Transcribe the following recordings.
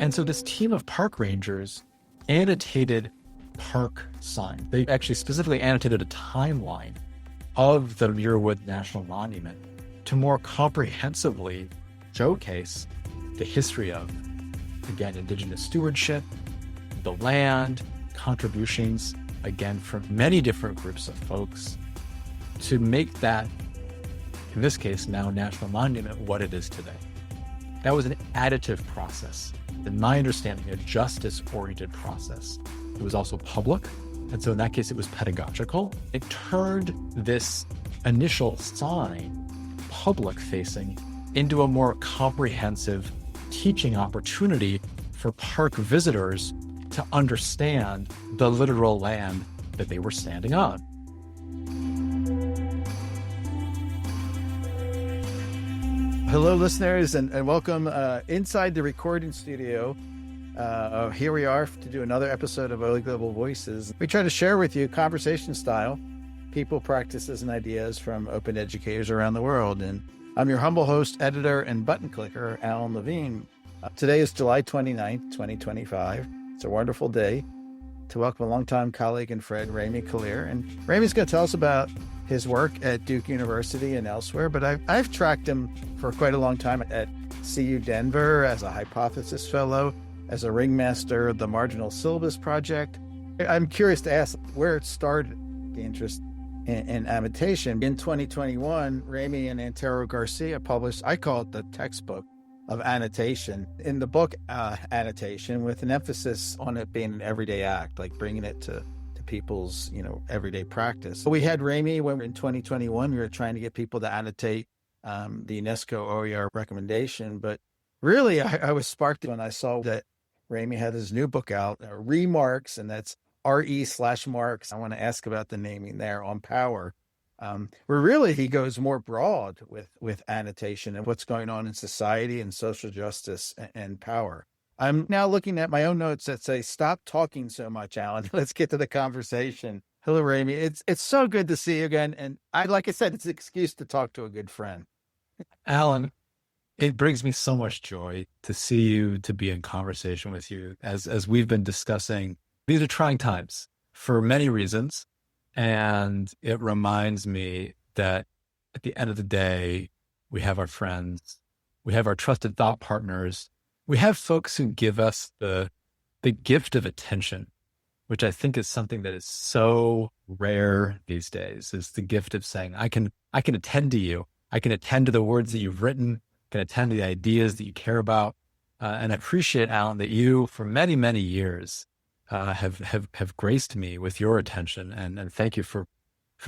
And so this team of park rangers annotated park signs. They actually specifically annotated a timeline of the Muir Woods National Monument to more comprehensively showcase the history of, again, Indigenous stewardship, the land, contributions, again, from many different groups of folks to make that, in this case, now National Monument, what it is today. That was an additive process. In my understanding, a justice-oriented process. It was also public. And so in that case, it was pedagogical. It turned this initial sign, public-facing, into a more comprehensive teaching opportunity for park visitors to understand the literal land that they were standing on. Hello, listeners, and welcome inside the recording studio. Here we are to do another episode of OEGlobal Voices. We try to share with you conversation style, people, practices, and ideas from open educators around the world. And I'm your humble host, editor, and button clicker, Alan Levine. Today is July 29th, 2025. It's a wonderful day to welcome a longtime colleague and friend, Remi Kalir. And Remi's going to tell us about his work at Duke University and elsewhere, but I've tracked him for quite a long time at CU Denver as a hypothesis fellow, as a ringmaster of the Marginal Syllabus Project. I'm curious to ask where it started, the interest in annotation. In 2021, Remi and Antero Garcia published, I call it the textbook of annotation. In the book, Annotation, with an emphasis on it being an everyday act, like bringing it to people's, everyday practice. We had Remi when in 2021, we were trying to get people to annotate the UNESCO OER recommendation. But really, I was sparked when I saw that Remi had his new book out, Remarks, and that's RE/Marks. I want to ask about the naming there on power, where really he goes more broad with annotation and what's going on in society and social justice and power. I'm now looking at my own notes that say, stop talking so much, Alan. Let's get to the conversation. Hello, Remi. It's so good to see you again. And like I said, it's an excuse to talk to a good friend. Alan, it brings me so much joy to see you, to be in conversation with you. As we've been discussing, these are trying times for many reasons. And it reminds me that at the end of the day, we have our friends, we have our trusted thought partners, we have folks who give us the gift of attention, which I think is something that is so rare these days, is the gift of saying, I can attend to you. I can attend to the words that you've written, can attend to the ideas that you care about. And I appreciate, Alan, that you, for many, many years, have graced me with your attention. And thank you for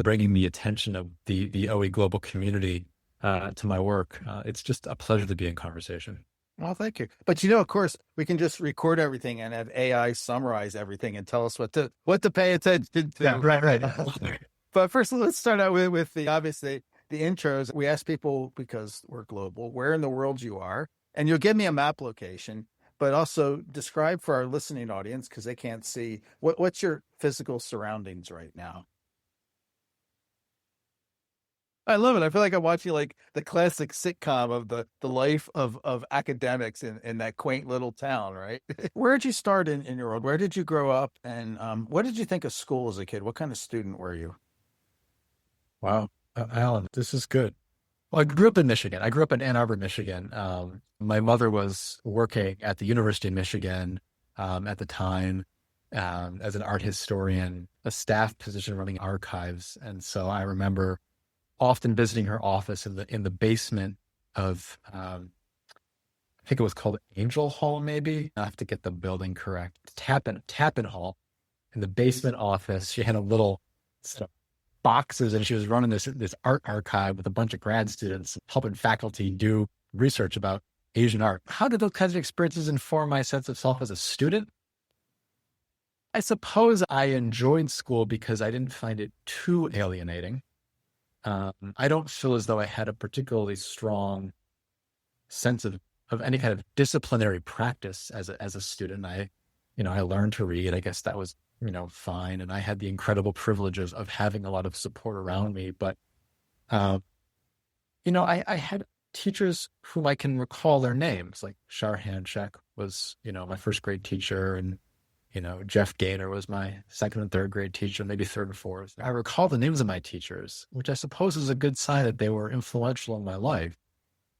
bringing the attention of the OE global community to my work. It's just a pleasure to be in conversation. Well, thank you. But of course, we can just record everything and have AI summarize everything and tell us what to pay attention to. Yeah, right. But first, let's start out with the intros. We ask people, because we're global, where in the world you are, and you'll give me a map location, but also describe for our listening audience, because they can't see, what's your physical surroundings right now? I love it. I feel like I'm watching like the classic sitcom of the life of academics in that quaint little town, right? Where did you start in your world? Where did you grow up? And what did you think of school as a kid? What kind of student were you? Wow. Alan, this is good. Well, I grew up in Michigan. I grew up in Ann Arbor, Michigan. My mother was working at the University of Michigan at the time as an art historian, a staff position running archives. And so I remember often visiting her office in the basement of, I think it was called Angel Hall, maybe. I have to get the building correct. Tappan Hall. In the basement office, she had a little set of boxes, and she was running this art archive with a bunch of grad students, helping faculty do research about Asian art. How did those kinds of experiences inform my sense of self as a student? I suppose I enjoyed school because I didn't find it too alienating. I don't feel as though I had a particularly strong sense of any kind of disciplinary practice as a student. I learned to read. I guess that was, fine. And I had the incredible privilege of having a lot of support around me. But, I had teachers whom I can recall their names, like Shar Hanchek was, my first grade teacher, and Jeff Gaynor was my second and third grade teacher, maybe third and fourth. I recall the names of my teachers, which I suppose is a good sign that they were influential in my life.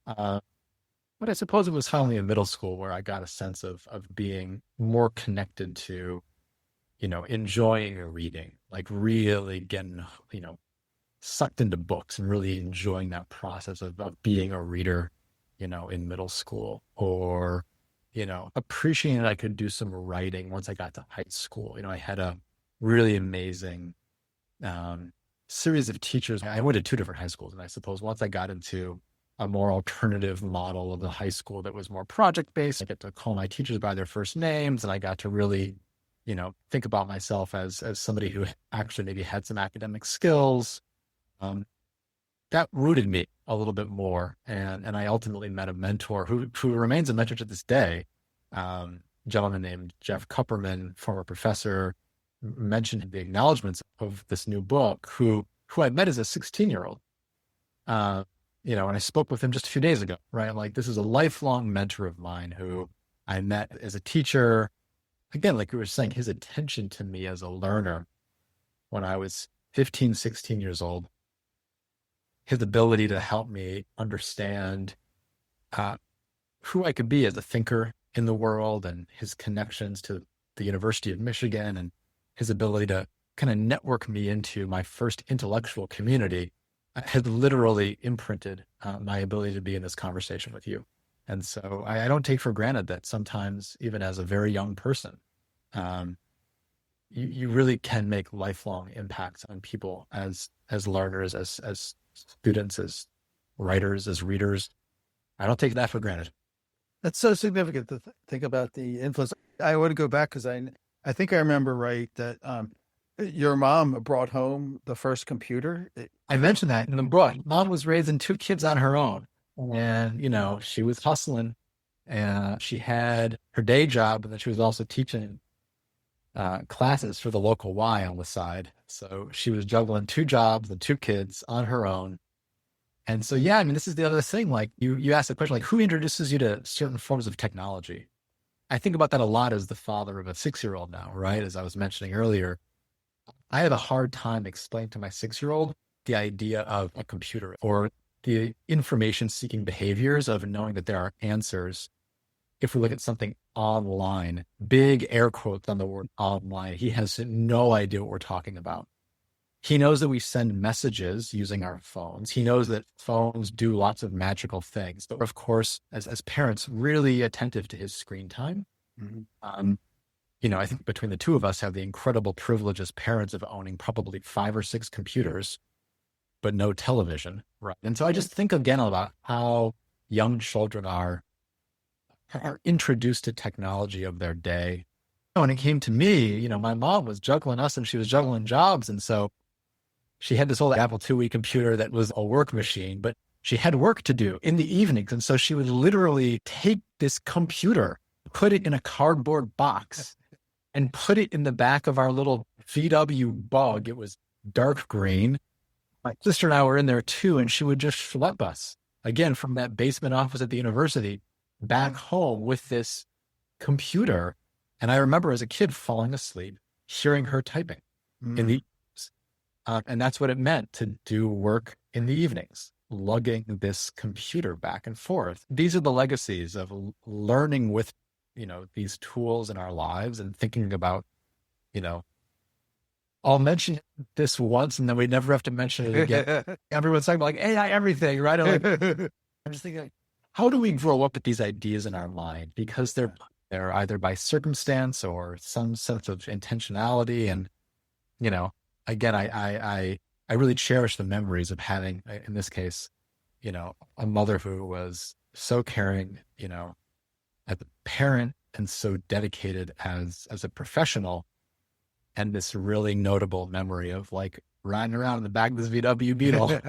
But I suppose it was finally in middle school where I got a sense of being more connected to, enjoying reading, like really getting, sucked into books and really enjoying that process of being a reader, in middle school, or, appreciating that I could do some writing once I got to high school. I had a really amazing series of teachers. I went to two different high schools, and I suppose once I got into a more alternative model of the high school that was more project-based, I get to call my teachers by their first names, and I got to really, think about myself as somebody who actually maybe had some academic skills. That rooted me a little bit more. And I ultimately met a mentor who remains a mentor to this day, a gentleman named Jeff Kupperman, former professor, mentioned in the acknowledgments of this new book, who I met as a 16-year-old. And I spoke with him just a few days ago, right? I'm like, this is a lifelong mentor of mine who I met as a teacher. Again, like we were saying, his attention to me as a learner when I was 15, 16 years old, his ability to help me understand who I could be as a thinker in the world, and his connections to the University of Michigan, and his ability to kind of network me into my first intellectual community had literally imprinted my ability to be in this conversation with you. And so I don't take for granted that sometimes, even as a very young person, you really can make lifelong impacts on people as learners, as students, as writers, as readers. I don't take that for granted. That's so significant to think about the influence. I want to go back because I think I remember right that your mom brought home the first computer. I mentioned that in the book. Mom was raising two kids on her own, and she was hustling, and she had her day job, and then she was also teaching classes for the local Y on the side. So she was juggling two jobs and two kids on her own. And so, yeah, I mean, this is the other thing. Like you asked the question, like, who introduces you to certain forms of technology? I think about that a lot as the father of a 6-year-old now, right? As I was mentioning earlier, I have a hard time explaining to my 6-year-old the idea of a computer or the information-seeking behaviors of knowing that there are answers. If we look at something online, big air quotes on the word online, he has no idea what we're talking about. He knows that we send messages using our phones. He knows that phones do lots of magical things. But of course, as parents, really attentive to his screen time. Mm-hmm. I think between the two of us have the incredible privilege as parents of owning probably 5 or 6 computers, but no television. Right. And so I just think again about how young children are introduced to technology of their day. When it came to me, my mom was juggling us and she was juggling jobs. And so she had this old Apple IIe computer that was a work machine, but she had work to do in the evenings. And so she would literally take this computer, put it in a cardboard box, and put it in the back of our little VW Bug. It was dark green. My sister and I were in there too, and she would just schlep us, again, from that basement office at the university back home with this computer. And I remember as a kid falling asleep, hearing her typing in the and that's what it meant to do work in the evenings, lugging this computer back and forth. These are the legacies of learning with, these tools in our lives and thinking about, I'll mention this once and then we never have to mention it again. Everyone's talking about like AI everything, right? I'm just thinking, like, how do we grow up with these ideas in our mind? Because they're either by circumstance or some sense of intentionality. And, again, I really cherish the memories of having, in this case, a mother who was so caring, as a parent and so dedicated as a professional, and this really notable memory of like riding around in the back of this VW Beetle.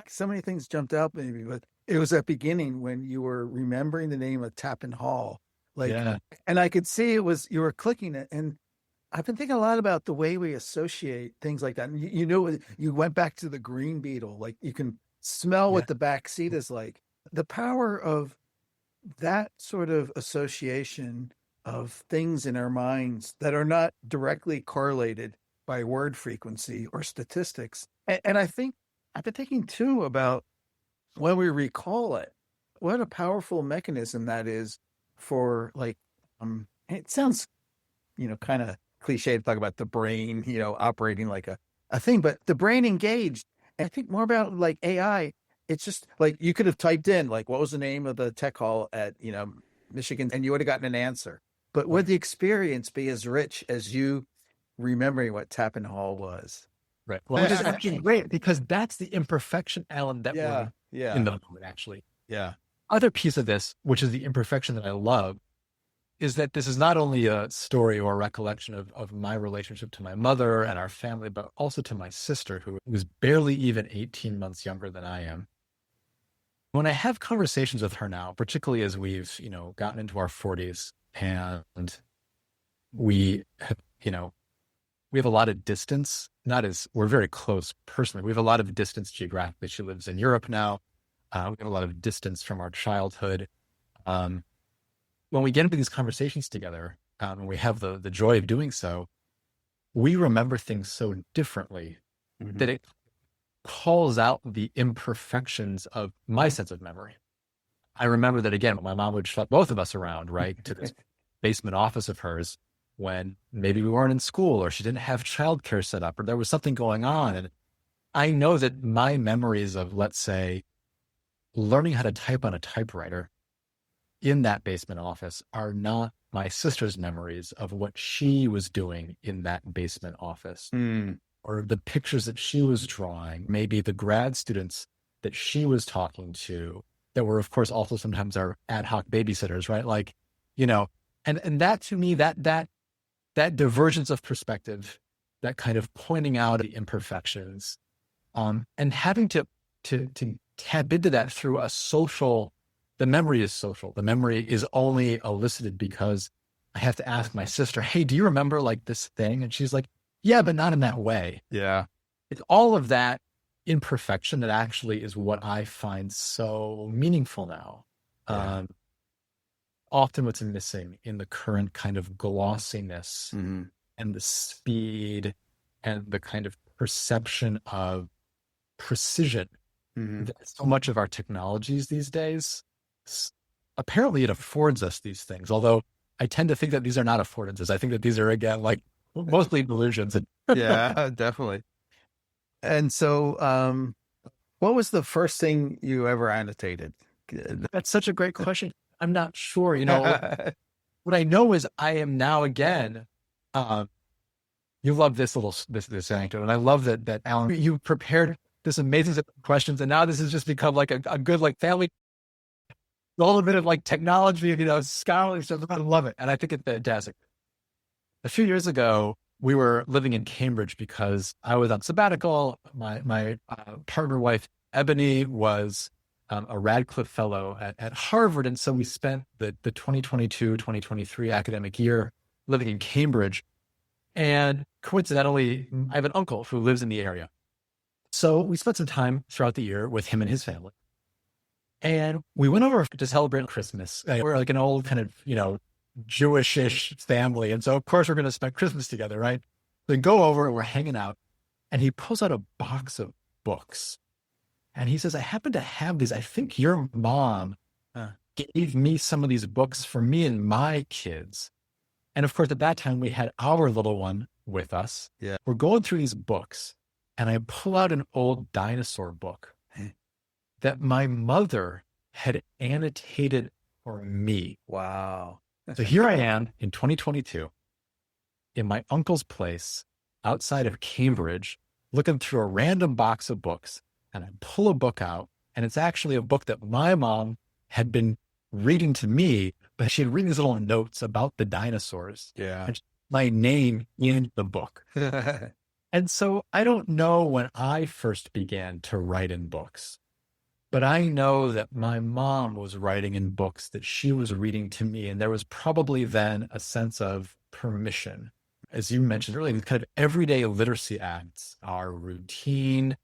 So many things jumped out maybe, but it was that beginning when you were remembering the name of Tappan Hall. And I could see you were clicking it. And I've been thinking a lot about the way we associate things like that. And you went back to the green beetle, like you can smell what the back seat is like. The power of that sort of association of things in our minds that are not directly correlated by word frequency or statistics. And I think I've been thinking too about when we recall it, what a powerful mechanism that is for like, it sounds, kind of cliche to talk about the brain, operating like a thing, but the brain engaged. And I think more about like AI. It's just like you could have typed in like what was the name of the tech hall at Michigan, and you would have gotten an answer. But would the experience be as rich as you remembering what Tappan Hall was? Right. Well, which is actually great because that's the imperfection, Alan, that we're Yeah. in the moment, actually. Yeah. Other piece of this, which is the imperfection that I love, is that this is not only a story or a recollection of my relationship to my mother and our family, but also to my sister, who was barely even 18 months younger than I am. When I have conversations with her now, particularly as we've, gotten into our 40s and we have, we have a lot of distance, we're very close personally. We have a lot of distance geographically. She lives in Europe now. We have a lot of distance from our childhood. When we get into these conversations together, and we have the joy of doing so, we remember things so differently that it calls out the imperfections of my sense of memory. I remember that, again, my mom would shut both of us around, right, to this basement office of hers when maybe we weren't in school or she didn't have childcare set up or there was something going on. And I know that my memories of, let's say, learning how to type on a typewriter in that basement office are not my sister's memories of what she was doing in that basement office. Or the pictures that she was drawing, maybe the grad students that she was talking to that were, of course, also sometimes our ad hoc babysitters, right? Like, and that to me, that divergence of perspective, that kind of pointing out the imperfections, and having to tap into that through the memory is social. The memory is only elicited because I have to ask my sister, hey, do you remember like this thing? And she's like, yeah, but not in that way. Yeah. It's all of that imperfection that actually is what I find so meaningful now. Yeah. Often what's missing in the current kind of glossiness and the speed and the kind of perception of precision that so much of our technologies these days, apparently it affords us these things. Although I tend to think that these are not affordances. I think that these are, again, like mostly delusions. Yeah, definitely. And so, what was the first thing you ever annotated? That's such a great question. I'm not sure. What I know is I am now again. You love this anecdote, and I love that Alan, you prepared this amazing set of questions, and now this has just become like a good like family. All a bit of like technology, scholarly stuff. I love it, and I think it's fantastic. A few years ago, we were living in Cambridge because I was on sabbatical. My partner wife, Ebony, was a Radcliffe Fellow at Harvard. And so we spent the 2022-2023 academic year living in Cambridge. And coincidentally, I have an uncle who lives in the area. So we spent some time throughout the year with him and his family. And we went over to celebrate Christmas. We're like an old kind of, Jewish-ish family. And so, of course, we're going to spend Christmas together, right? We go over and we're hanging out. And he pulls out a box of books. And he says, I happen to have these. I think your mom gave me some of these books for me and my kids. And of course, at that time, we had our little one with us. Yeah. We're going through these books. And I pull out an old dinosaur book that my mother had annotated for me. Wow. So here I am in 2022 in my uncle's place outside of Cambridge, looking through a random box of books, and I pull a book out, and it's actually a book that my mom had been reading to me, but she had written these little notes about the dinosaurs. Yeah. And my name in the book. And so I don't know when I first began to write in books, but I know that my mom was writing in books that she was reading to me. And there was probably then a sense of permission. As you mentioned earlier, these kind of everyday literacy acts are routine,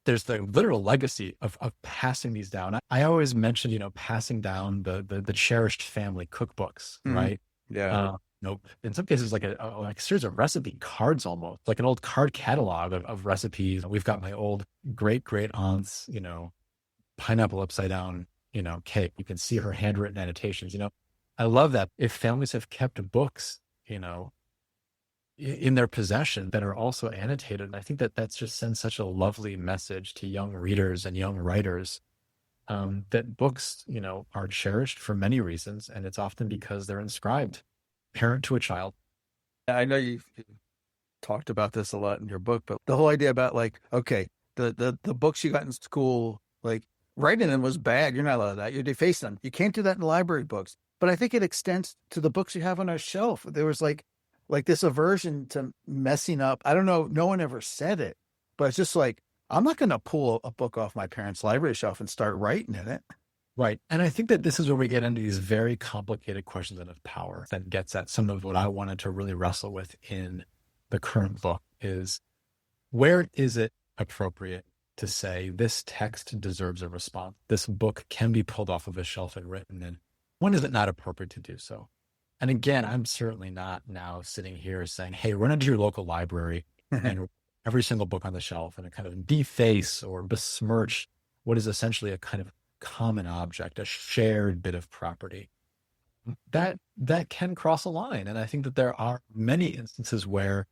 there's the literal legacy of passing these down. I always mention, passing down the cherished family cookbooks, right? Yeah. In some cases, like a series of recipe cards, almost like an old card catalog of recipes. We've got my old great aunt's, pineapple upside down, cake. You can see her handwritten annotations. I love that. If families have kept books, in their possession that are also annotated, and I think that's just sends such a lovely message to young readers and young writers, that books, are cherished for many reasons, and it's often because they're inscribed, parent to a child. I know you've talked about this a lot in your book, but the whole idea about like, okay, the books you got in school, like writing them was bad. You're not allowed that. You're defacing them. You can't do that in library books. But I think it extends to the books you have on our shelf. There was like this aversion to messing up. I don't know. No one ever said it, but it's just like, I'm not going to pull a book off my parents' library shelf and start writing in it. Right. And I think that this is where we get into these very complicated questions of power that gets at some of what I wanted to really wrestle with in the current book is, where is it appropriate to say this text deserves a response? This book can be pulled off of a shelf and written in. When is it not appropriate to do so? And again, I'm certainly not now sitting here saying, hey, run into your local library and every single book on the shelf and kind of deface or besmirch what is essentially a kind of common object, a shared bit of property. That can cross a line. And I think that there are many instances where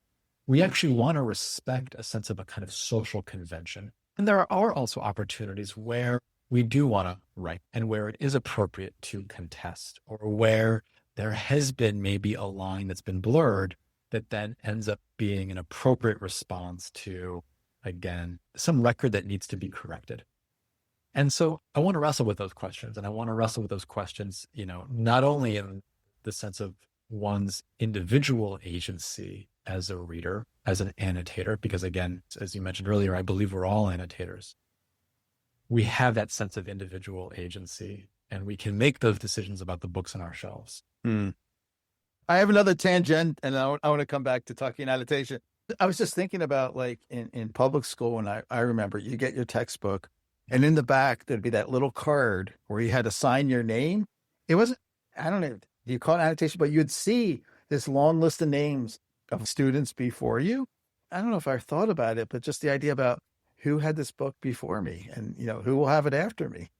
we actually want to respect a sense of a kind of social convention. And there are also opportunities where we do want to write and where it is appropriate to contest, or where there has been maybe a line that's been blurred that then ends up being an appropriate response to, again, some record that needs to be corrected. And so I want to wrestle with those questions, and I want to wrestle with those questions, not only in the sense of one's individual agency as a reader, as an annotator, because again, as you mentioned earlier, I believe we're all annotators. We have that sense of individual agency, and we can make those decisions about the books on our shelves. I have another tangent, and I want to come back to talking annotation. I was just thinking about like in public school, when I remember you get your textbook, and in the back, there'd be that little card where you had to sign your name. It wasn't, I don't know, do you call it annotation, but you'd see this long list of names of students before you. I don't know if I thought about it, but just the idea about who had this book before me and, who will have it after me.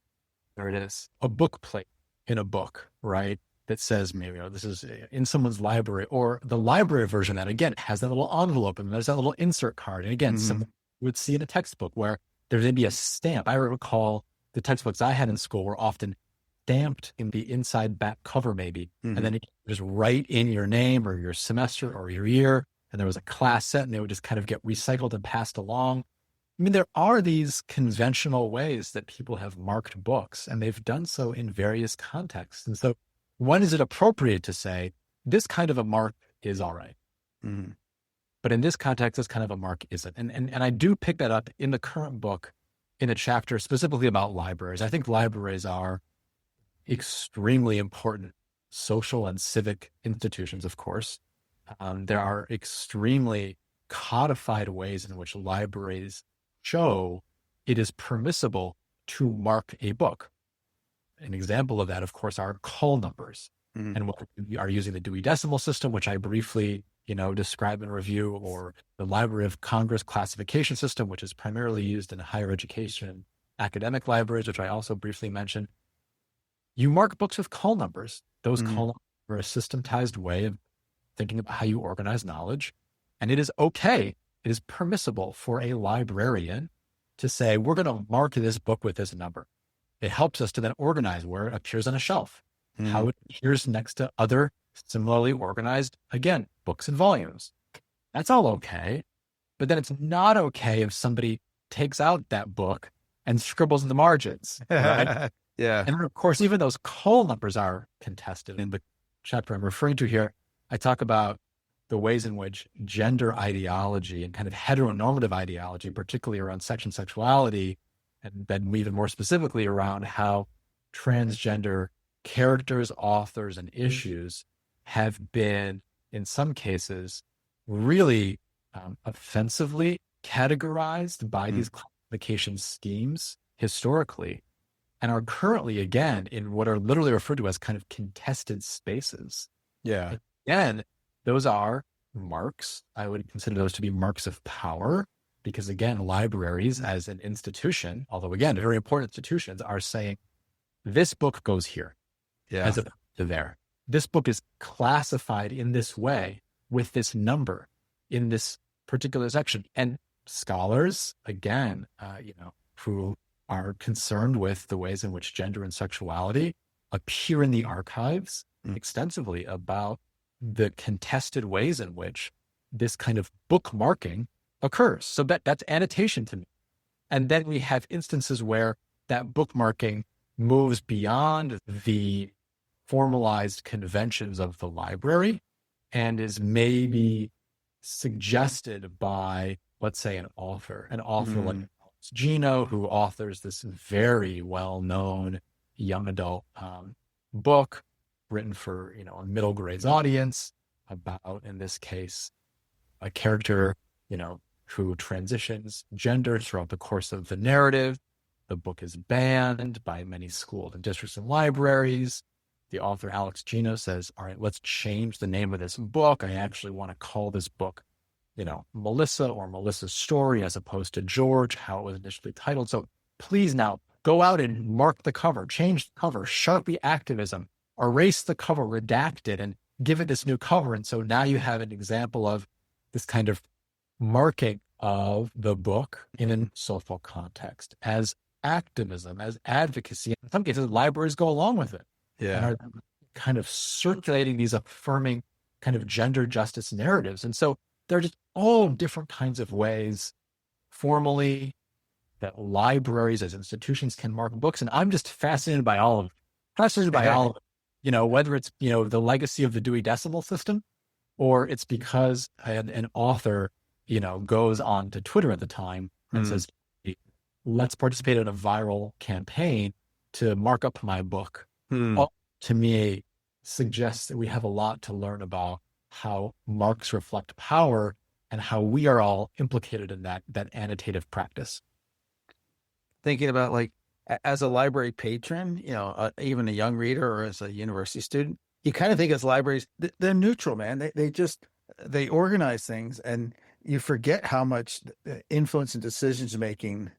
There it is. A book plate in a book, right? That says maybe, this is in someone's library, or the library version that, again, has that little envelope and there's that little insert card. And again, someone would see in a textbook where there's maybe a stamp. I recall the textbooks I had in school were often stamped in the inside back cover, maybe. And then you just write in your name or your semester or your year. And there was a class set, and they would just kind of get recycled and passed along. I mean, there are these conventional ways that people have marked books, and they've done so in various contexts. And so when is it appropriate to say this kind of a mark is all right? But in this context, this kind of a mark isn't. And I do pick that up in the current book in a chapter specifically about libraries. I think libraries are extremely important social and civic institutions, of course. There are extremely codified ways in which libraries show it is permissible to mark a book. An example of that, of course, are call numbers. And we are using the Dewey Decimal System, which I briefly, describe and review, or the Library of Congress classification system, which is primarily used in higher education, academic libraries, which I also briefly mentioned. You mark books with call numbers. Those call numbers are a systematized way of thinking about how you organize knowledge. And it is okay. It is permissible for a librarian to say, we're going to mark this book with this number. It helps us to then organize where it appears on a shelf, how it appears next to other similarly organized, again, books and volumes. That's all okay. But then it's not okay if somebody takes out that book and scribbles in the margins. Right? Yeah. And of course, even those call numbers are contested. In the chapter I'm referring to here, I talk about the ways in which gender ideology and kind of heteronormative ideology, particularly around sex and sexuality, and then even more specifically around how transgender characters, authors, and issues have been, in some cases, really offensively categorized by these classification schemes historically and are currently, again, in what are literally referred to as kind of contested spaces. Yeah. Again, those are marks. I would consider those to be marks of power because, again, libraries as an institution, although, again, very important institutions, are saying this book goes here as opposed to there. This book is classified in this way with this number in this particular section. And scholars, again, who are concerned with the ways in which gender and sexuality appear in the archives extensively about the contested ways in which this kind of bookmarking occurs. So that's annotation to me. And then we have instances where that bookmarking moves beyond the formalized conventions of the library and is maybe suggested by, let's say, an author like Gino, who authors this very well-known young adult book written for, a middle grades audience about, in this case, a character, who transitions gender throughout the course of the narrative. The book is banned by many schools and districts and libraries. The author, Alex Gino, says, all right, let's change the name of this book. I actually want to call this book, Melissa or Melissa's Story as opposed to George, how it was initially titled. So please now go out and mark the cover, change the cover, Sharpie activism, erase the cover, redact it, and give it this new cover. And so now you have an example of this kind of marking of the book in a social context as activism, as advocacy. In some cases, libraries go along with it. Yeah. And are kind of circulating these affirming kind of gender justice narratives. And so there are just all different kinds of ways formally that libraries as institutions can mark books. And I'm just fascinated by all of it. Whether it's, the legacy of the Dewey Decimal System, or it's because an author, goes on to Twitter at the time and says, let's participate in a viral campaign to mark up my book. All, to me, suggests that we have a lot to learn about how marks reflect power and how we are all implicated in that annotative practice. Thinking about, like, as a library patron, even a young reader or as a university student, you kind of think as libraries, they're neutral, man. They organize things, and you forget how much influence in decisions making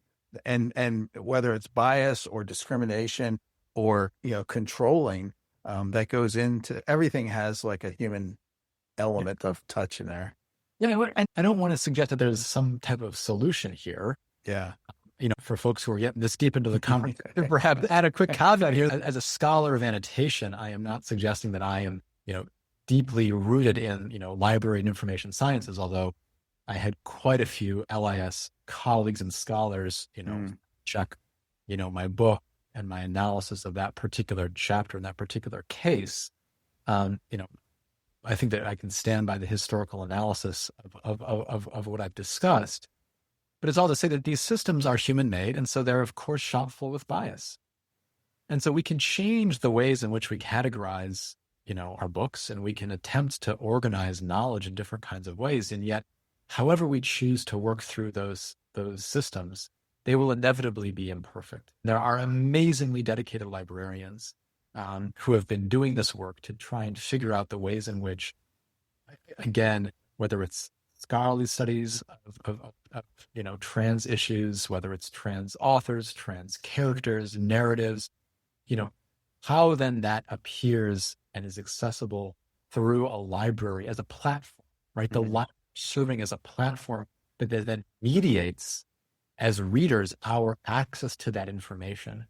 and whether it's bias or discrimination or, controlling, that goes into everything has like a human element of touch in there. Yeah. And I don't want to suggest that there's some type of solution here. Yeah. For folks who are getting this deep into the conversation, perhaps add a quick caveat here. As a scholar of annotation, I am not suggesting that I am, deeply rooted in, library and information sciences, although I had quite a few LIS colleagues and scholars, check, my book and my analysis of that particular chapter in that particular case. I think that I can stand by the historical analysis of what I've discussed. But it's all to say that these systems are human-made, and so they're, of course, shot full with bias. And so we can change the ways in which we categorize, our books, and we can attempt to organize knowledge in different kinds of ways. And yet, however we choose to work through those systems, they will inevitably be imperfect. There are amazingly dedicated librarians who have been doing this work to try and figure out the ways in which, again, whether it's scholarly studies of trans issues, whether it's trans authors, trans characters, narratives, how then that appears and is accessible through a library as a platform, right? The library serving as a platform that then mediates as readers our access to that information.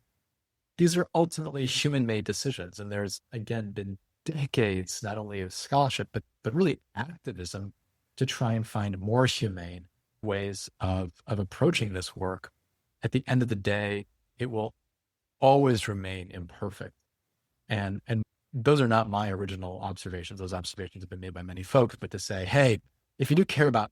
These are ultimately human-made decisions. And there's, again, been decades, not only of scholarship, but really activism to try and find more humane ways of approaching this work. At the end of the day, it will always remain imperfect. And those are not my original observations. Those observations have been made by many folks, but to say, hey, if you do care about,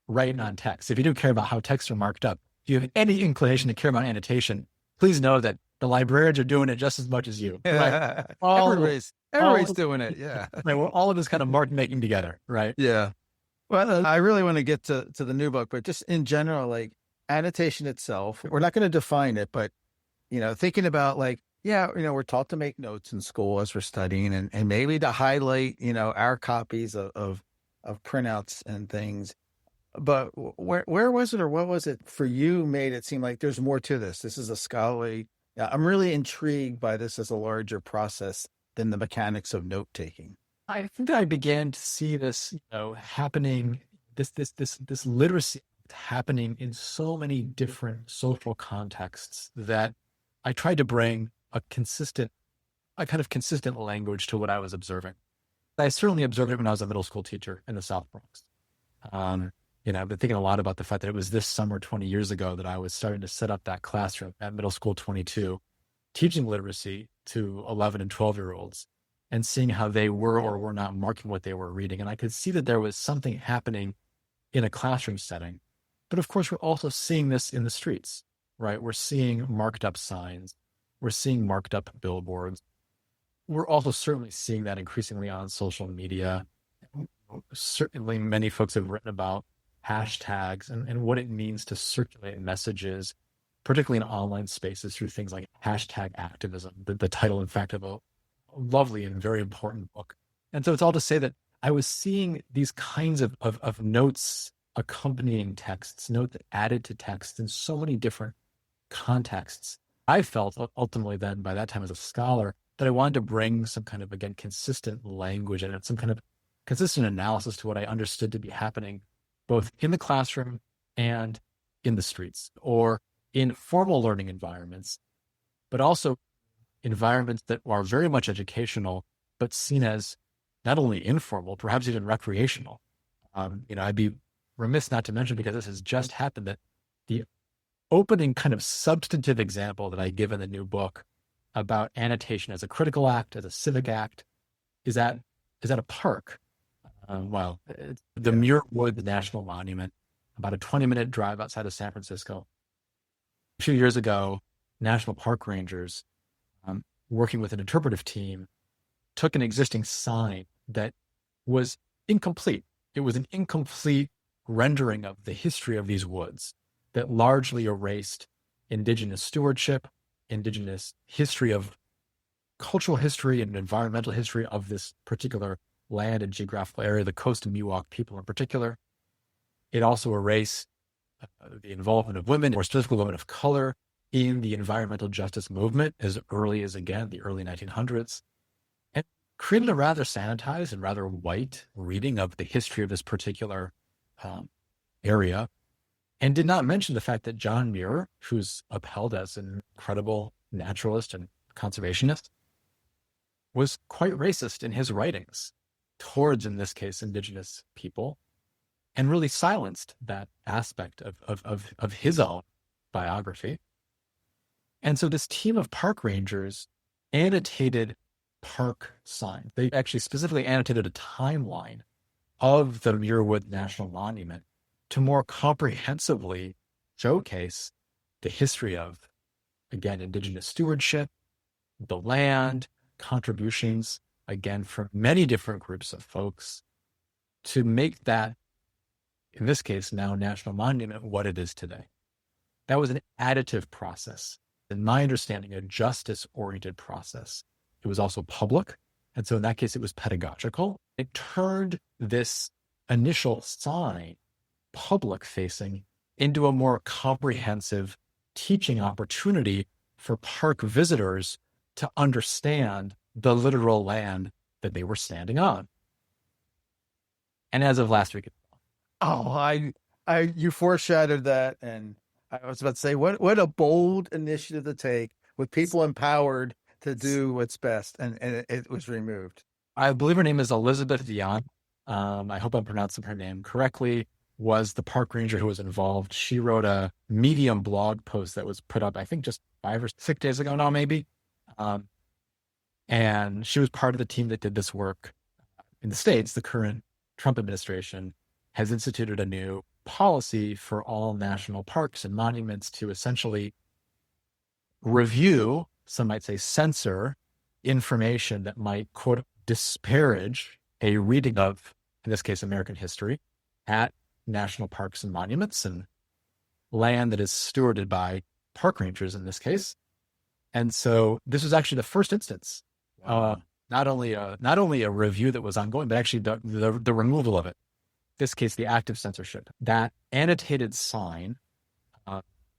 writing on text, if you do care about how texts are marked up, if you have any inclination to care about annotation, please know that the librarians are doing it just as much as you. Right? Everybody's doing it. Yeah. Right, we're all of this kind of mark making together. Right. Yeah. Well, I really want to get to the new book, but just in general, like, annotation itself, we're not going to define it, but, thinking about like, yeah, we're taught to make notes in school as we're studying and maybe to highlight, our copies of printouts and things. But where was it, or what was it for you made it seem like there's more to this? This is a scholarly. I'm really intrigued by this as a larger process than the mechanics of note taking. I think that I began to see this, happening, this literacy happening in so many different social contexts that I tried to bring a kind of consistent language to what I was observing. I certainly observed it when I was a middle school teacher in the South Bronx. I've been thinking a lot about the fact that it was this summer 20 years ago that I was starting to set up that classroom at middle school 22, teaching literacy to 11 and 12-year-olds and seeing how they were or were not marking what they were reading. And I could see that there was something happening in a classroom setting. But of course, we're also seeing this in the streets, right? We're seeing marked up signs. We're seeing marked up billboards. We're also certainly seeing that increasingly on social media. Certainly many folks have written about hashtags and what it means to circulate messages, particularly in online spaces through things like hashtag activism, the title, in fact, of a lovely and very important book. And so it's all to say that I was seeing these kinds of notes accompanying texts, notes added to text in so many different contexts. I felt ultimately then, by that time as a scholar, that I wanted to bring some kind of, again, consistent language and some kind of consistent analysis to what I understood to be happening both in the classroom and in the streets, or in formal learning environments, but also environments that are very much educational, but seen as not only informal, perhaps even recreational. I'd be remiss not to mention, because this has just happened, that the opening kind of substantive example that I give in the new book about annotation as a critical act, as a civic act, is at a park. It's the Muir Woods National Monument, about a 20-minute drive outside of San Francisco. A few years ago, national park rangers, working with an interpretive team, took an existing sign that was incomplete. It was an incomplete rendering of the history of these woods that largely erased Indigenous stewardship, Indigenous history of cultural history and environmental history of this particular land and geographical area, the Coast and Miwok people in particular. It also erased the involvement of women, or specifically women of color, in the environmental justice movement as early as, again, the early 1900s, and created a rather sanitized and rather white reading of the history of this particular area, and did not mention the fact that John Muir, who's upheld as an incredible naturalist and conservationist, was quite racist in his writings towards, in this case, Indigenous people, and really silenced that aspect of his own biography. And so this team of park rangers annotated park signs. They actually specifically annotated a timeline of the Muir Woods National Monument to more comprehensively showcase the history of, again, Indigenous stewardship, the land, contributions, again, from many different groups of folks, to make that, in this case, now National Monument, what it is today. That was an additive process. In my understanding, a justice-oriented process. It was also public. And so in that case, it was pedagogical. It turned this initial sign, public-facing, into a more comprehensive teaching opportunity for park visitors to understand the literal land that they were standing on. And as of last week, you foreshadowed that, and I was about to say, what a bold initiative to take with people empowered to do what's best, and it was removed. I believe her name is Elizabeth Dion. I hope I'm pronouncing her name correctly. Was the park ranger who was involved. She wrote a Medium blog post that was put up, I think, just 5 or 6 days ago now, maybe. And she was part of the team that did this work in the States. The current Trump administration has instituted a new policy for all national parks and monuments to essentially review, some might say censor, information that might, quote, disparage a reading of, in this case, American history at national parks and monuments. And land that is stewarded by park rangers in this case. And so this was actually the first instance, Wow. not only a review that was ongoing, but actually the removal of it. In this case, the active censorship. That annotated sign,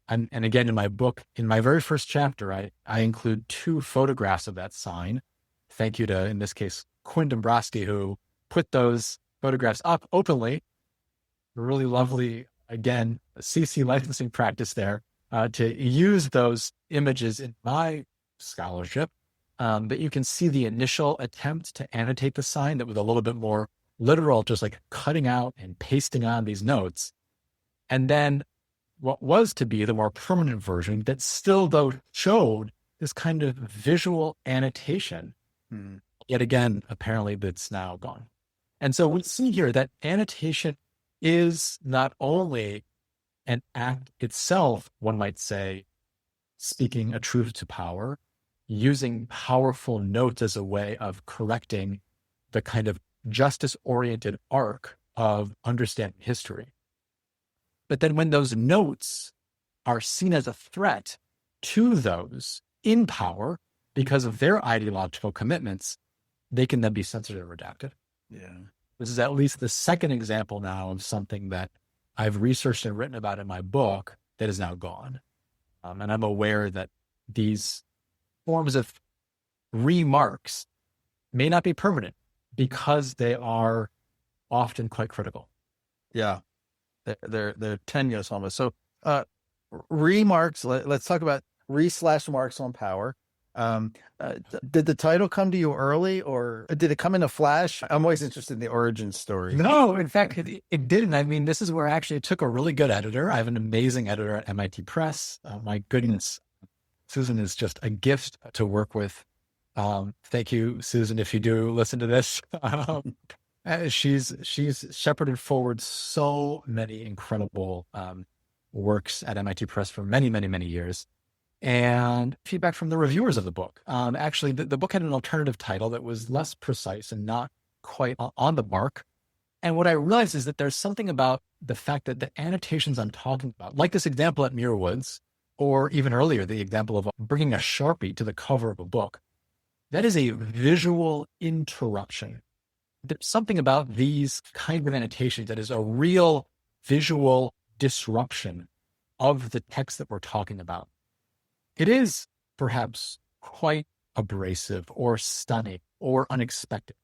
and again, in my book, in my very first chapter, I include 2 photographs of that sign. Thank you to, in this case, Quinn Dombrowski, who put those photographs up openly. Really lovely, again, CC licensing practice there, to use those images in my scholarship. But you can see the initial attempt to annotate the sign that was a little bit more literal, just like cutting out and pasting on these notes. And then what was to be the more permanent version that still, though, showed this kind of visual annotation. Yet again, apparently that's now gone. And so we see here that annotation is not only an act itself, one might say, speaking a truth to power, using powerful notes as a way of correcting the kind of justice-oriented arc of understanding history. But then when those notes are seen as a threat to those in power because of their ideological commitments, they can then be censored or redacted. Yeah. This is at least the second example now of something that I've researched and written about in my book that is now gone. And I'm aware that these forms of remarks may not be permanent because they are often quite critical. Yeah. They're tenuous almost. So remarks, let's talk about re/marks on power. Did the title come to you early, or did it come in a flash? I'm always interested in the origin story. No, in fact, it didn't. I mean, this is where actually it took a really good editor. I have an amazing editor at MIT Press. My goodness, Susan is just a gift to work with. Thank you, Susan, if you do listen to this. She's shepherded forward so many incredible works at MIT Press for many, many, many years. And feedback from the reviewers of the book. Actually, the book had an alternative title that was less precise and not quite on the mark. And what I realized is that there's something about the fact that the annotations I'm talking about, like this example at Muir Woods, or even earlier, the example of bringing a Sharpie to the cover of a book, that is a visual interruption. There's something about these kind of annotations that is a real visual disruption of the text that we're talking about. It is perhaps quite abrasive or stunning or unexpected.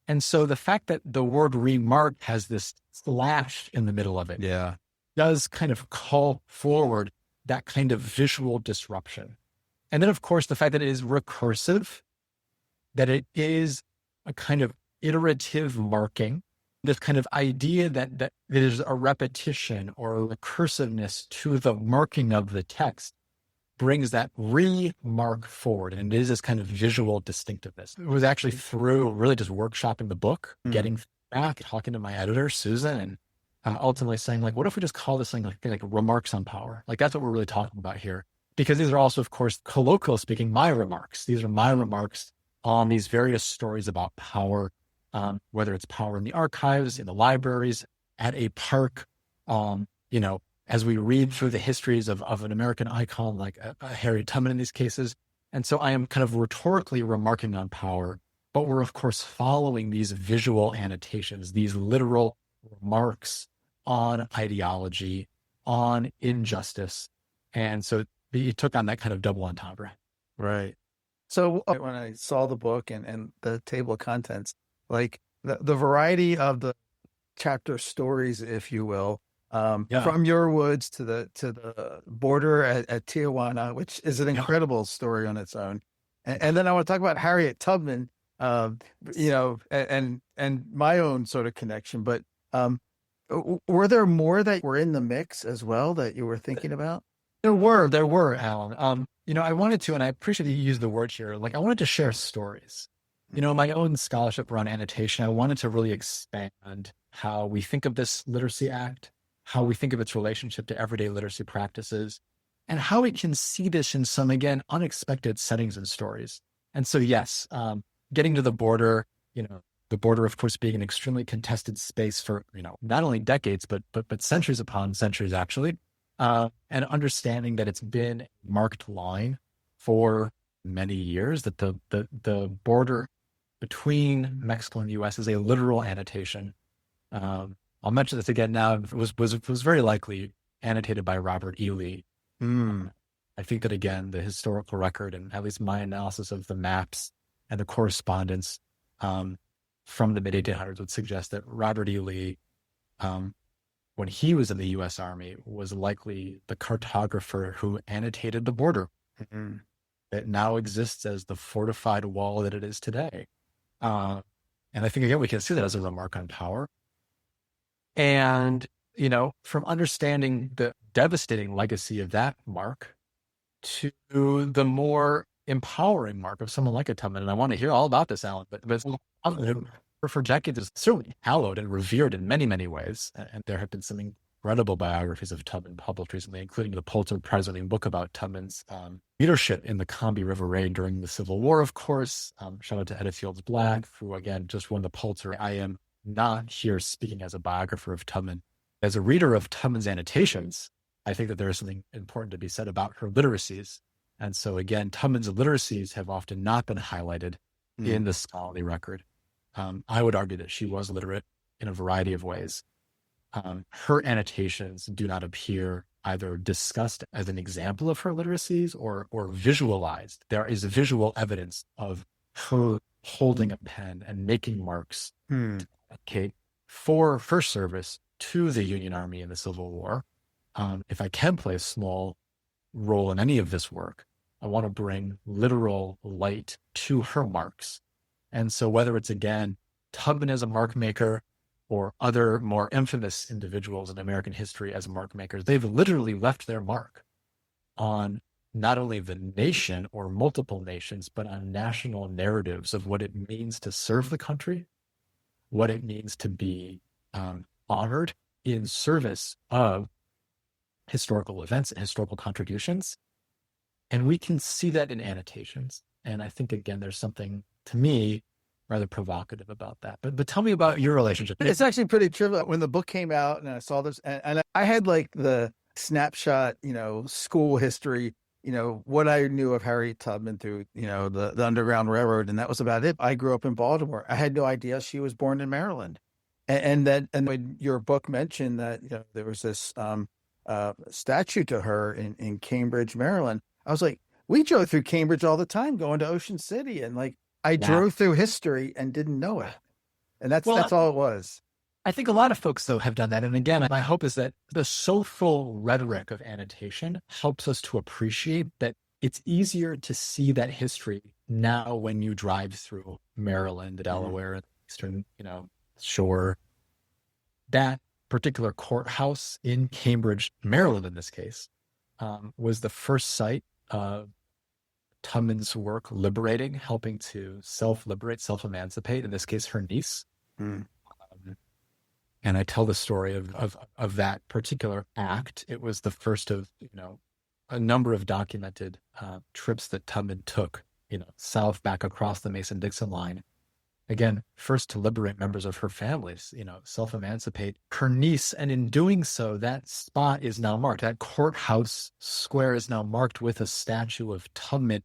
And so the fact that the word remark has this slash in the middle of it does kind of call forward that kind of visual disruption. And then, of course, the fact that it is recursive, that it is a kind of iterative marking, this kind of idea that there's a repetition or a recursiveness to the marking of the text brings that remark forward. And it is this kind of visual distinctiveness. It was actually through really just workshopping the book, getting back, talking to my editor, Susan, and ultimately saying, like, what if we just call this thing like remarks on power? Like, that's what we're really talking about here. Because these are also, of course, colloquial speaking, my remarks. These are my remarks on these various stories about power, whether it's power in the archives, in the libraries, at a park, as we read through the histories of an American icon like Harriet Tubman in these cases. And so I am kind of rhetorically remarking on power, but we're, of course, following these visual annotations, these literal remarks on ideology, on injustice. And so it took on that kind of double entendre. Right. So when I saw the book and the table of contents, like the variety of the chapter stories, if you will, from Muir Woods to the border at Tijuana, which is an incredible story on its own. And then I want to talk about Harriet Tubman, and my own sort of connection. But were there more that were in the mix as well that you were thinking about? There were, Alan. I wanted to, and I appreciate that you used the word here, like I wanted to share stories. My own scholarship around annotation, I wanted to really expand how we think of this Literacy Act, how we think of its relationship to everyday literacy practices, and how we can see this in some, again, unexpected settings and stories. And so, yes, getting to the border, the border, of course, being an extremely contested space for, not only decades, but centuries upon centuries, actually. and understanding that it's been a marked line for many years, that the border between Mexico and the U.S. is a literal annotation. I'll mention this again now. It was very likely annotated by Robert E. Lee. I think that, again, the historical record and at least my analysis of the maps and the correspondence from the mid-1800s would suggest that Robert E. Lee, when he was in the U.S. Army, was likely the cartographer who annotated the border that now exists as the fortified wall that it is today. And I think, again, we can see that as a remark on power. And, from understanding the devastating legacy of that mark to the more empowering mark of someone like a Tubman. And I want to hear all about this, Alan, but for decades is certainly hallowed and revered in many, many ways. And there have been some incredible biographies of Tubman published recently, including the Pulitzer Prize-winning book about Tubman's leadership in the Combahee River Raid during the Civil War, of course. Shout out to Edith Fields Black, who, again, just won the Pulitzer. I am not here speaking as a biographer of Tubman. As a reader of Tubman's annotations, I think that there is something important to be said about her literacies. And so, again, Tubman's literacies have often not been highlighted in the scholarly record. I would argue that she was literate in a variety of ways. Her annotations do not appear either discussed as an example of her literacies or visualized. There is visual evidence of her holding a pen and making marks to advocate for her service to the Union Army in the Civil War. If I can play a small role in any of this work, I want to bring literal light to her marks. And so whether it's, again, Tubman as a mark maker or other more infamous individuals in American history as mark makers, they've literally left their mark on not only the nation or multiple nations, but on national narratives of what it means to serve the country, what it means to be honored in service of historical events and historical contributions. And we can see that in annotations. And I think, again, there's something, to me, rather provocative about that. But tell me about your relationship. It's actually pretty trivial. When the book came out and I saw this, and I had like the snapshot, school history, what I knew of Harriet Tubman through, the Underground Railroad. And that was about it. I grew up in Baltimore. I had no idea she was born in Maryland. And when your book mentioned that, there was this statue to her in Cambridge, Maryland, I was like, we drove through Cambridge all the time going to Ocean City. And like, I drove through history and didn't know it. And that's all it was. I think a lot of folks, though, have done that. And again, my hope is that the social rhetoric of annotation helps us to appreciate that it's easier to see that history now when you drive through Maryland, Delaware, and Eastern, Shore. That particular courthouse in Cambridge, Maryland, in this case, was the first site of Tubman's work liberating, helping to self-liberate, self-emancipate, in this case, her niece. And I tell the story of that particular act. It was the first of, a number of documented trips that Tubman took, south back across the Mason-Dixon line. Again, first to liberate members of her families, self-emancipate her niece. And in doing so, that spot is now marked. That courthouse square is now marked with a statue of Tubman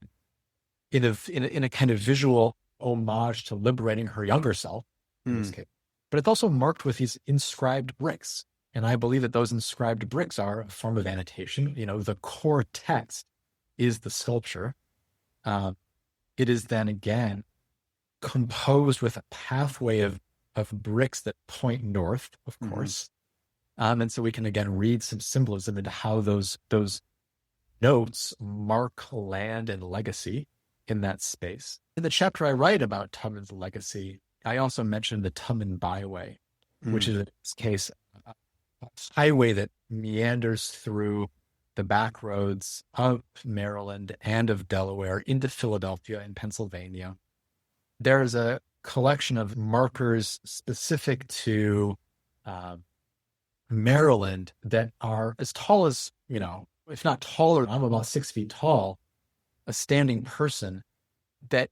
in a kind of visual homage to liberating her younger self, in this case. But it's also marked with these inscribed bricks. And I believe that those inscribed bricks are a form of annotation. The core text is the sculpture. It is then, again, composed with a pathway of bricks that point north, of course. And so we can, again, read some symbolism into how those notes mark land and legacy in that space. In the chapter I write about Tubman's legacy, I also mentioned the Tubman Byway, which is, in this case, a highway that meanders through the back roads of Maryland and of Delaware into Philadelphia and Pennsylvania. There's a collection of markers specific to Maryland that are as tall as, if not taller, I'm about 6 feet tall, a standing person, that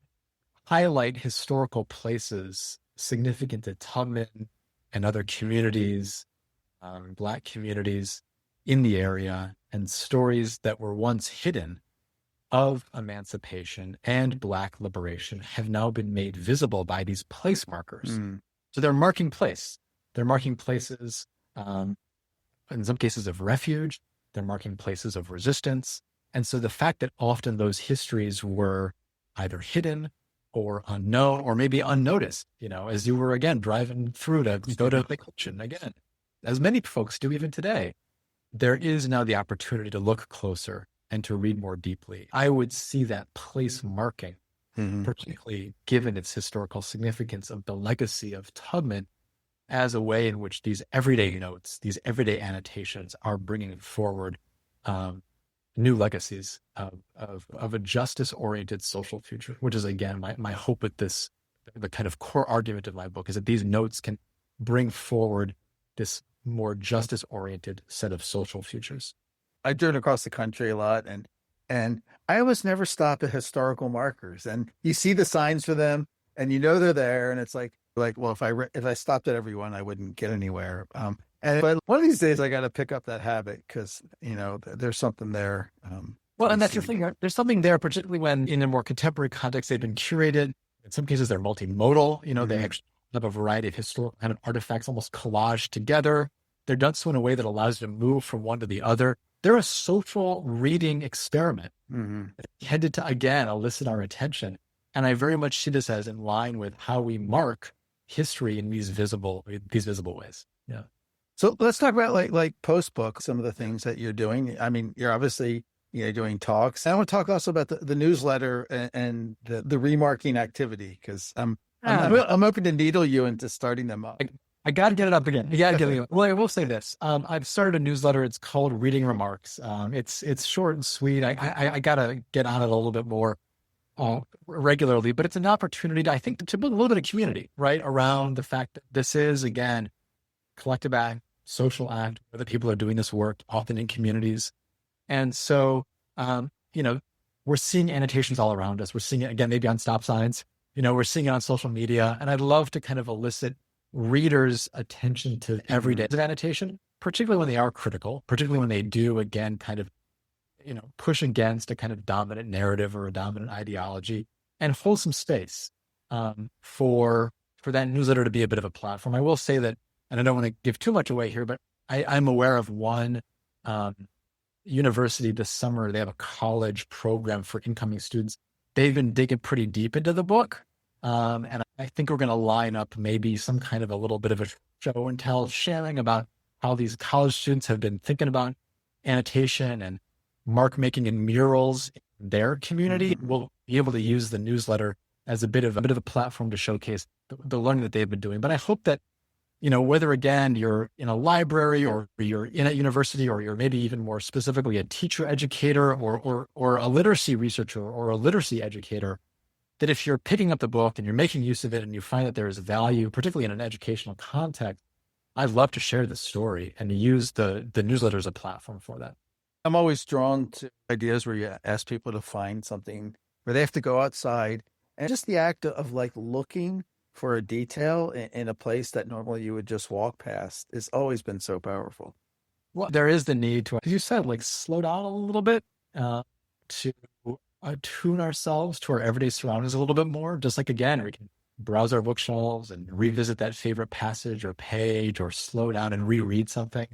highlight historical places significant to Tubman and other communities, Black communities. in the area and stories that were once hidden of emancipation and Black liberation have now been made visible by these place markers. So they're marking place. They're marking places, in some cases of refuge. They're marking places of resistance. And so the fact that often those histories were either hidden or unknown or maybe unnoticed, as you were, again, driving through to go to vacation, again, as many folks do even today, there is now the opportunity to look closer and to read more deeply. I would see that place marking, particularly given its historical significance of the legacy of Tubman, as a way in which these everyday notes, these everyday annotations are bringing forward new legacies of a justice-oriented social future, which is, again, my hope with this, the kind of core argument of my book, is that these notes can bring forward this more justice-oriented set of social futures. I've driven across the country a lot, and I almost never stop at historical markers. And you see the signs for them, and they're there, and it's like, well, if I stopped at every one, I wouldn't get anywhere. But one of these days, I got to pick up that habit because there's something there. Well, and that's the thing. There's something there, particularly when in a more contemporary context, they've been curated. In some cases, they're multimodal. They actually have a variety of historical kind of artifacts almost collaged together. They're done so in a way that allows you to move from one to the other. They're a social reading experiment intended to, again, elicit our attention. And I very much see this as in line with how we mark history in these visible ways. Yeah. So let's talk about like post-book, some of the things that you're doing. I mean, you're obviously doing talks. I want to talk also about the newsletter and the remarking activity, because I'm hoping to needle you into starting them up. I got to get it up again. Well, I will say this. I've started a newsletter. It's called Reading Remarks. It's short and sweet. I got to get on it a little bit more regularly, but it's an opportunity to, I think, to build a little bit of community, right, around the fact that this is, again, collective act, social act, where the people are doing this work, often in communities. And so, we're seeing annotations all around us. We're seeing it, again, maybe on stop signs. We're seeing it on social media. And I'd love to kind of elicit readers' attention to every day of annotation, particularly when they are critical, particularly when they do, again, kind of, push against a kind of dominant narrative or a dominant ideology, and hold some space for that newsletter to be a bit of a platform. I will say that, and I don't want to give too much away here, but I'm aware of one university this summer. They have a college program for incoming students. They've been digging pretty deep into the book. And I think we're going to line up maybe some kind of a little bit of a show and tell, sharing about how these college students have been thinking about annotation and mark making and murals in their community. We'll be able to use the newsletter as a bit of a platform to showcase the learning that they've been doing. But I hope that, whether, again, you're in a library or you're in a university, or you're maybe even more specifically a teacher educator or a literacy researcher or a literacy educator, that if you're picking up the book and you're making use of it and you find that there is value, particularly in an educational context, I'd love to share the story and to use the newsletter as a platform for that. I'm always drawn to ideas where you ask people to find something where they have to go outside, and just the act of looking for a detail in a place that normally you would just walk past has always been so powerful. Well, there is the need to, as you said, slow down a little bit, to attune ourselves to our everyday surroundings a little bit more. Just again, we can browse our bookshelves and revisit that favorite passage or page, or slow down and reread something.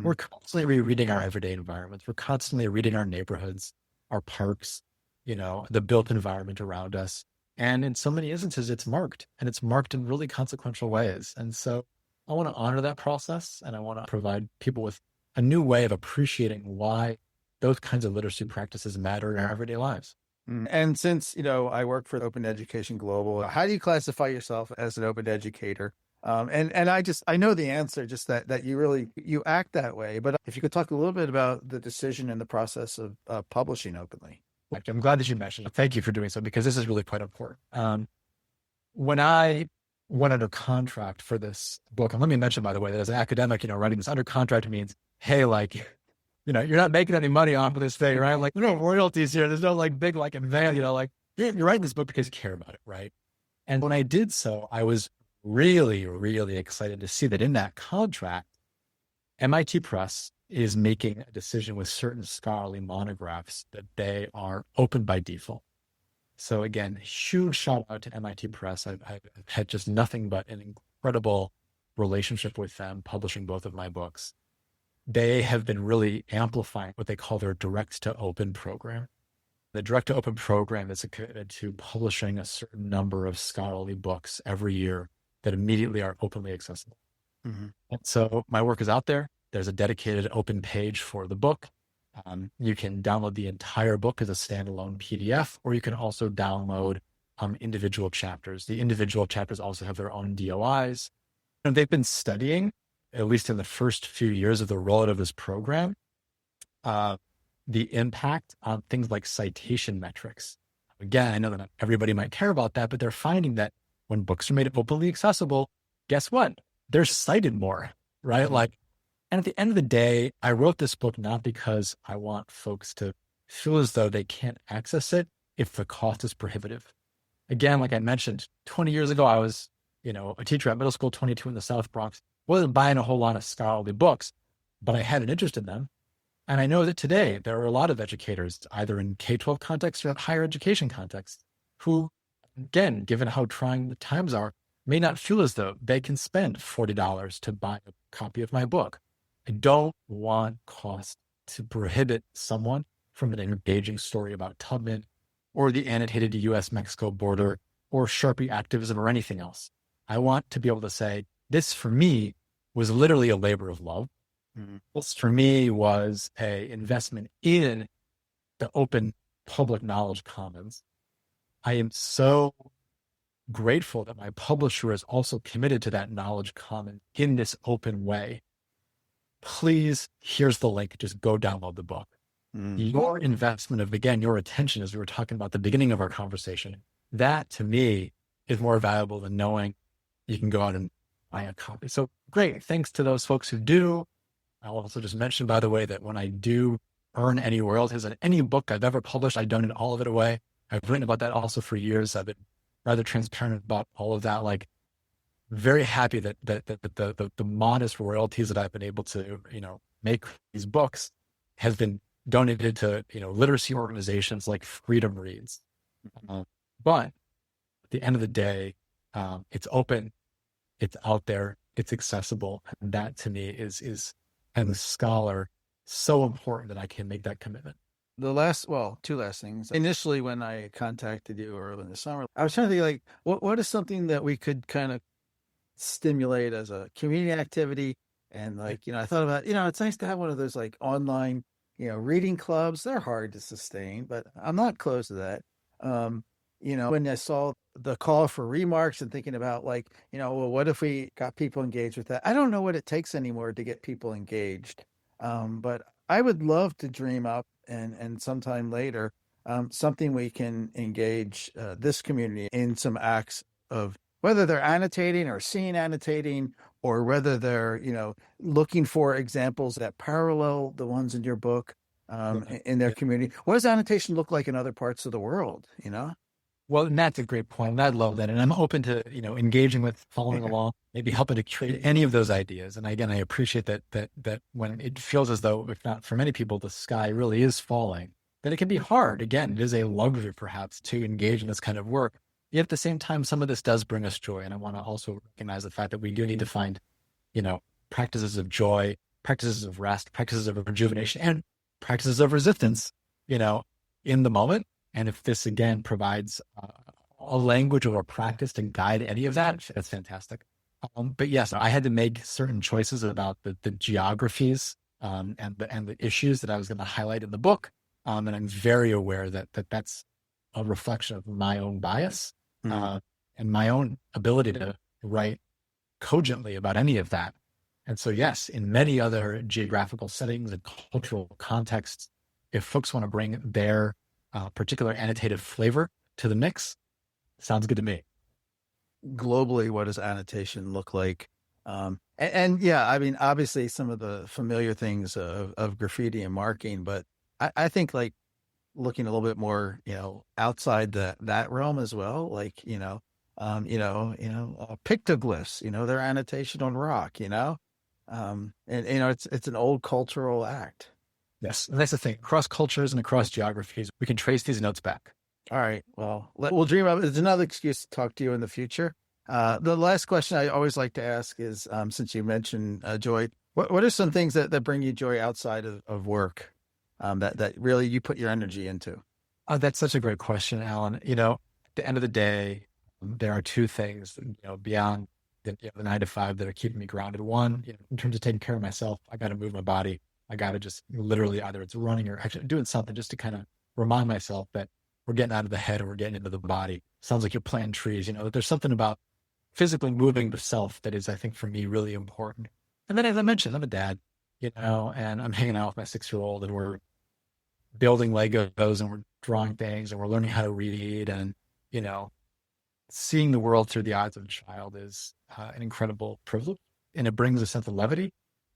We're constantly rereading our everyday environments. We're constantly reading our neighborhoods, our parks, the built environment around us. And in so many instances, it's marked, and it's marked in really consequential ways. And so I want to honor that process, and I want to provide people with a new way of appreciating why those kinds of literacy practices matter in our everyday lives. And since, I work for Open Education Global, how do you classify yourself as an open educator? And I know the answer, just that you act that way. But if you could talk a little bit about the decision and the process of publishing openly. I'm glad that you mentioned it. Thank you for doing so, because this is really quite important. When I went under contract for this book, and let me mention, by the way, that as an academic, writing this under contract means, hey, you're not making any money off of this thing, right? There are no royalties here. There's no big advance, you're writing this book because you care about it, right? And when I did so, I was really, really excited to see that in that contract, MIT Press is making a decision with certain scholarly monographs that they are open by default. So again, huge shout out to MIT Press. I've had just nothing but an incredible relationship with them, publishing both of my books. They have been really amplifying what they call their direct to open program. The direct to open program is committed to publishing a certain number of scholarly books every year that immediately are openly accessible. Mm-hmm. And so my work is out there. There's a dedicated open page for the book. You can download the entire book as a standalone PDF, or you can also download individual chapters. The individual chapters also have their own DOIs. And they've been studying, at least in the first few years of the rollout of this program, the impact on things like citation metrics. Again, I know that not everybody might care about that, but they're finding that when books are made openly accessible, guess what? They're cited more, right? And at the end of the day, I wrote this book not because I want folks to feel as though they can't access it if the cost is prohibitive. Again, like I mentioned, 20 years ago, I was, a teacher at middle school 22 in the South Bronx, wasn't buying a whole lot of scholarly books, but I had an interest in them. And I know that today there are a lot of educators, either in K-12 context or higher education context, who, again, given how trying the times are, may not feel as though they can spend $40 to buy a copy of my book. I don't want cost to prohibit someone from an engaging story about Tubman or the annotated US-Mexico border or Sharpie activism or anything else. I want to be able to say, this for me was literally a labor of love. Mm-hmm. This for me was a investment in the open public knowledge commons. I am so grateful that my publisher is also committed to that knowledge common in this open way. Please, here's the link. Just go download the book. Your investment of, again, your attention, as we were talking about at the beginning of our conversation, that to me is more valuable than knowing you can go out and buy a copy. So great. Thanks to those folks who do. I'll also just mention, by the way, that when I do earn any royalties on any book I've ever published, I donate all of it away. I've written about that also for years. I've been rather transparent about all of that. Like, very happy that the modest royalties that I've been able to, make these books has been donated to, literacy organizations like Freedom Reads. But at the end of the day, it's open, it's out there, it's accessible. And that to me is as a scholar, so important that I can make that commitment. Two last things. Initially, when I contacted you early in the summer, I was trying to think what is something that we could kind of stimulate as a community activity. And I thought about, it's nice to have one of those online, reading clubs. They're hard to sustain, but I'm not close to that. When I saw the call for remarks and thinking about what if we got people engaged with that? I don't know what it takes anymore to get people engaged. But I would love to dream up and sometime later, something we can engage this community in some acts of, whether they're annotating or seeing annotating, or whether they're, looking for examples that parallel the ones in your book in their community. What does annotation look like in other parts of the world, Well, and that's a great point. And I love that. And I'm open to, engaging with, following along, maybe helping to create any of those ideas. And again, I appreciate that when it feels as though, if not for many people, the sky really is falling, then it can be hard. Again, it is a luxury perhaps to engage in this kind of work. Yet at the same time, some of this does bring us joy. And I want to also recognize the fact that we do need to find, practices of joy, practices of rest, practices of rejuvenation, and practices of resistance, in the moment. And if this, again, provides a language or a practice to guide any of that, that's fantastic. But yes, I had to make certain choices about the geographies and the issues that I was going to highlight in the book. And I'm very aware that that's a reflection of my own bias and my own ability to write cogently about any of that. And so, yes, in many other geographical settings and cultural contexts, if folks want to bring their particular annotated flavor to the mix, sounds good to me. Globally, what does annotation look like? And yeah, I mean, obviously some of the familiar things of graffiti and marking, but I think looking a little bit more, outside that realm as well, pictoglyphs, their annotation on rock, And it's an old cultural act. Yes. And that's the thing. Across cultures and across geographies, we can trace these notes back. All right. Well, we'll dream of it. It's another excuse to talk to you in the future. The last question I always like to ask is, since you mentioned joy, what are some things that bring you joy outside of work, that really you put your energy into? That's such a great question, Alan. At the end of the day, there are two things, beyond the 9 to 5 that are keeping me grounded. One, in terms of taking care of myself, I got to move my body. I got to just literally either it's running or actually doing something just to kind of remind myself that we're getting out of the head and we're getting into the body. Sounds like you're planting trees, that there's something about physically moving the self that is, I think, for me, really important. And then, as I mentioned, I'm a dad, and I'm hanging out with my 6-year-old and we're building Legos and we're drawing things and we're learning how to read. And, seeing the world through the eyes of a child is an incredible privilege. And it brings a sense of levity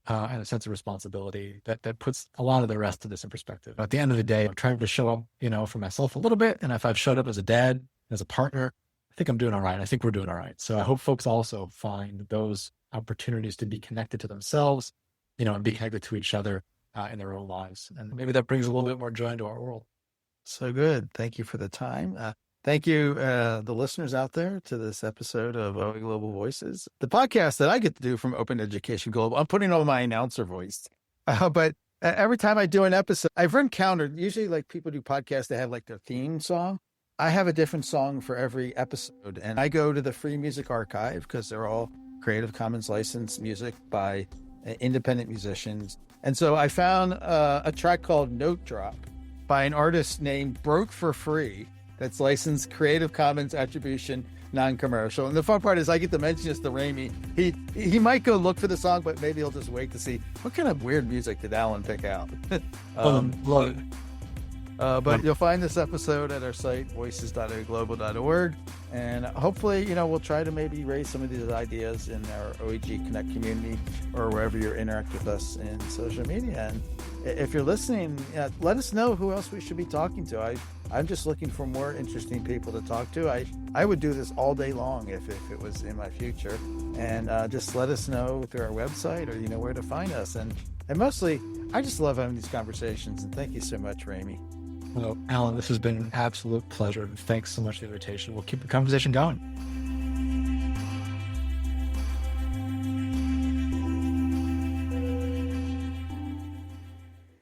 and a sense of responsibility that puts a lot of the rest of this in perspective. At the end of the day, I'm trying to show up, for myself a little bit. And if I've showed up as a dad, as a partner, I think I'm doing all right. I think we're doing all right. So I hope folks also find those opportunities to be connected to themselves, and be connected to each other in their own lives. And maybe that brings a little bit more joy into our world. So good. Thank you for the time. Thank you, the listeners out there, to this episode of OEGlobal Voices, the podcast that I get to do from Open Education Global. I'm putting on my announcer voice, but every time I do an episode, I've encountered, usually like people do podcasts, they have like their theme song. I have a different song for every episode, and I go to the Free Music Archive because they're all Creative Commons licensed music by independent musicians. And so I found a track called Note Drop by an artist named Broke for Free that's licensed Creative Commons Attribution Non-Commercial. And the fun part is I get to mention this to Remi. He might go look for the song, but maybe he'll just wait to see what kind of weird music did Alan pick out. Love it. But you'll find this episode at our site, voices.oeglobal.org. And hopefully, we'll try to maybe raise some of these ideas in our OEG Connect community or wherever you interact with us in social media. And if you're listening, let us know who else we should be talking to. I'm just looking for more interesting people to talk to. I would do this all day long if it was in my future. And just let us know through our website or you know where to find us. And mostly, I just love having these conversations. And thank you so much, Remi. Well, Alan, this has been an absolute pleasure. Thanks so much for the invitation. We'll keep the conversation going.